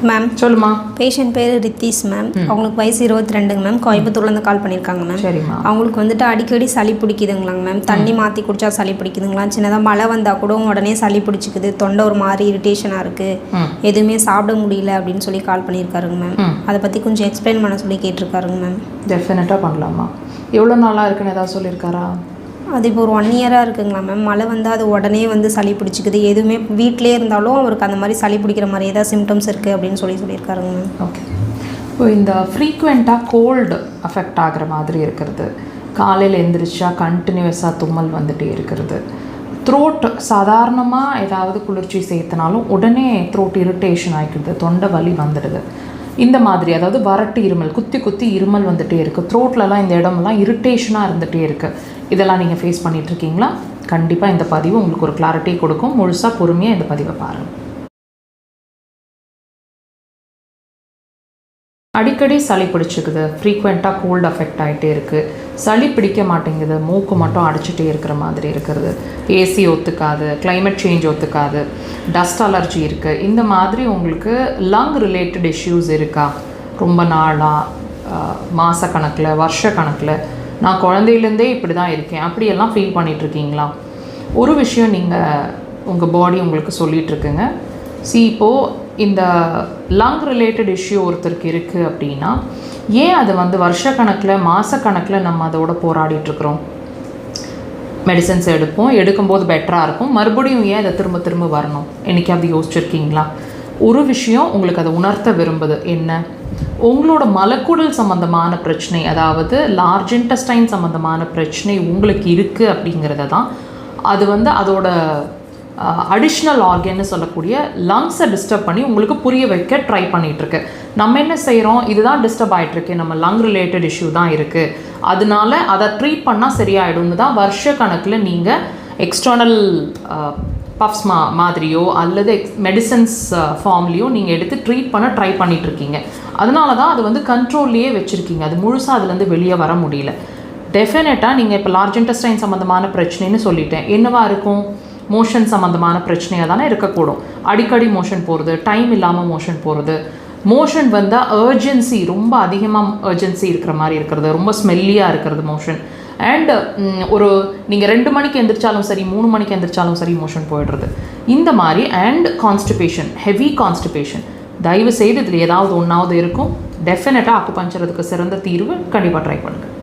Ma'am சொல்லுமா. Patient பேர் Ritheesh ma'am. அவங்களுக்கு வயசு 22ங்க மேம். கோயம்புத்தூர்லேருந்து கால் பண்ணியிருக்காங்க மேம். சரிம்மா. அவங்களுக்கு வந்துட்டு அடிக்கடி சளி பிடிக்குதுங்களாங்க மேம். தண்ணி மாற்றி குடித்தா சளி பிடிக்குதுங்களா, சின்னதாக மழை வந்தால் கூட உடனே சளி பிடிச்சிக்குது, தொண்டை ஒரு மாதிரி இரிட்டேஷனாக இருக்குது, எதுவுமே சாப்பிட முடியல அப்படின்னு சொல்லி கால் பண்ணியிருக்காருங்க மேம். அதை பற்றி கொஞ்சம் எக்ஸ்பிளைன் பண்ண சொல்லி கேட்டிருக்காருங்க மேம். டெஃபினட்டாக பண்ணலாமா. எவ்வளோ நாளாக இருக்குன்னு ஏதாவது சொல்லியிருக்காரா? அது இப்போ ஒரு 1 இயராக இருக்குங்களா மேம். மழை வந்தால் அது உடனே வந்து சளி பிடிச்சிக்குது, எதுவுமே வீட்டிலே இருந்தாலும் அவருக்கு அந்த மாதிரி சளி பிடிக்கிற மாதிரி ஏதாவது சிம்டம்ஸ் இருக்குது அப்படின்னு சொல்லியிருக்காருங்க மேம். ஓகே. இப்போ இந்த ஃப்ரீக்வெண்ட்டாக கோல்டு அஃபெக்ட் ஆகிற மாதிரி இருக்கிறது, காலையில் எந்திரிச்சா கண்டினியூஸாக தும்மல் வந்துகிட்டே இருக்கிறது, த்ரோட் சாதாரணமாக ஏதாவது குளிர்ச்சி சேர்த்தனாலும் உடனே த்ரோட் இரிட்டேஷன் ஆகிக்குது, தொண்டை வலி வந்துடுது, இந்த மாதிரி அதாவது வறட்டு இருமல், குத்தி குத்தி இருமல் வந்துகிட்டே இருக்குது, த்ரோட்லலாம் இந்த இடமெல்லாம் இரிட்டேஷனாக இருந்துகிட்டே இருக்குது, இதெல்லாம் நீங்கள் ஃபேஸ் பண்ணிகிட்ருக்கீங்களா? கண்டிப்பாக இந்த பதிவு உங்களுக்கு ஒரு கிளாரிட்டி கொடுக்கும். முழுசாக பொறுமையாக இந்த பதிவை பாருங்கள். அடிக்கடி சளி பிடிச்சிக்குது, ஃப்ரீக்வெண்ட்டாக கோல்டு அஃபெக்ட் ஆகிட்டே இருக்குது, சளி பிடிக்க மாட்டேங்குது, மூக்கு மட்டும் அடிச்சுட்டே இருக்கிற மாதிரி இருக்கிறது, ஏசி ஒத்துக்காது, கிளைமேட் சேஞ்ச் ஒத்துக்காது, டஸ்ட் அலர்ஜி இருக்குது, இந்த மாதிரி உங்களுக்கு லங் ரிலேட்டட் இஷ்யூஸ் இருக்கா? ரொம்ப நாளாக, மாதக்கணக்கில், வருஷ கணக்கில், நான் குழந்தையிலேருந்தே இப்படி தான் இருக்கேன் அப்படியெல்லாம் ஃபீல் பண்ணிகிட்ருக்கீங்களா? ஒரு விஷயம் நீங்கள் உங்கள் பாடி உங்களுக்கு சொல்லிகிட்ருக்குங்க. இப்போது இந்த லங் ரிலேட்டட் இஷ்யூ ஒருத்தருக்கு இருக்குது அப்படின்னா ஏன் அதை வந்து வருஷக்கணக்கில், மாதக்கணக்கில் நம்ம அதோட போராடிட்டுருக்குறோம்? மெடிசன்ஸ் எடுக்கும்போது பெட்டராக இருக்கும், மறுபடியும் ஏன் அதை திரும்ப திரும்ப வரணும்? என்றைக்காவது யோசிச்சுருக்கீங்களா? ஒரு விஷயம் உங்களுக்கு அதை உணர்த்த விரும்புது. என்ன? உங்களோட மலக்குடல் சம்மந்தமான பிரச்சனை, அதாவது லார்ஜ் இன்டெஸ்டைன் சம்மந்தமான பிரச்சனை உங்களுக்கு இருக்குது அப்படிங்கிறத தான் அது வந்து அதோட அடிஷ்னல் ஆர்கன்னு சொல்லக்கூடிய லங்ஸை டிஸ்டர்ப் பண்ணி உங்களுக்கு புரிய வைக்க ட்ரை பண்ணிகிட்ருக்கு. நம்ம என்ன செய்கிறோம்? இதுதான் டிஸ்டர்ப் ஆகிட்டுருக்கு, நம்ம லங் ரிலேட்டட் இஷ்யூ தான் இருக்குது, அதனால அதை ட்ரீட் பண்ணால் சரியாயிடும்னு தான் வருஷ கணக்கில் நீங்கள் எக்ஸ்டர்னல் பஃப்ஸ் மாதிரியோ அல்லது மெடிசன்ஸ் ஃபார்ம்லேயோ நீங்கள் எடுத்து ட்ரீட் பண்ண ட்ரை பண்ணிகிட்ருக்கீங்க. அதனால தான் அது வந்து கண்ட்ரோல்லையே வச்சுருக்கீங்க, அது முழுசாக அதுலேருந்து வெளியே வர முடியல. டெஃபினட்டாக நீங்கள் இப்போ லார்ஜ் இன்டெஸ்டைன் சம்மந்தமான பிரச்சனைன்னு சொல்லிட்டேன். என்னவா இருக்கும்? மோஷன் சம்மந்தமான பிரச்சனையாக தானே இருக்கக்கூடும். அடிக்கடி மோஷன் போகிறது, டைம் இல்லாமல் மோஷன் போகிறது, மோஷன் வந்தால் அர்ஜென்சி, ரொம்ப அதிகமாக அர்ஜென்சி இருக்கிற மாதிரி இருக்கிறது, ரொம்ப ஸ்மெல்லியாக இருக்கிறது மோஷன், அண்ட் நீங்கள் 2 மணிக்கு எந்திரிச்சாலும் சரி, 3 மணிக்கு எந்திரிச்சாலும் சரி மோஷன் போயிடுறது, இந்த மாதிரி. And constipation, heavy constipation. தயவு செய்து இதில் ஏதாவது ஒன்றாவது இருக்கும். டெஃபினட்டாக அக்குபஞ்சர் அதுக்கு சிறந்த தீர்வு. கண்டிப்பாக ட்ரை பண்ணுங்கள்.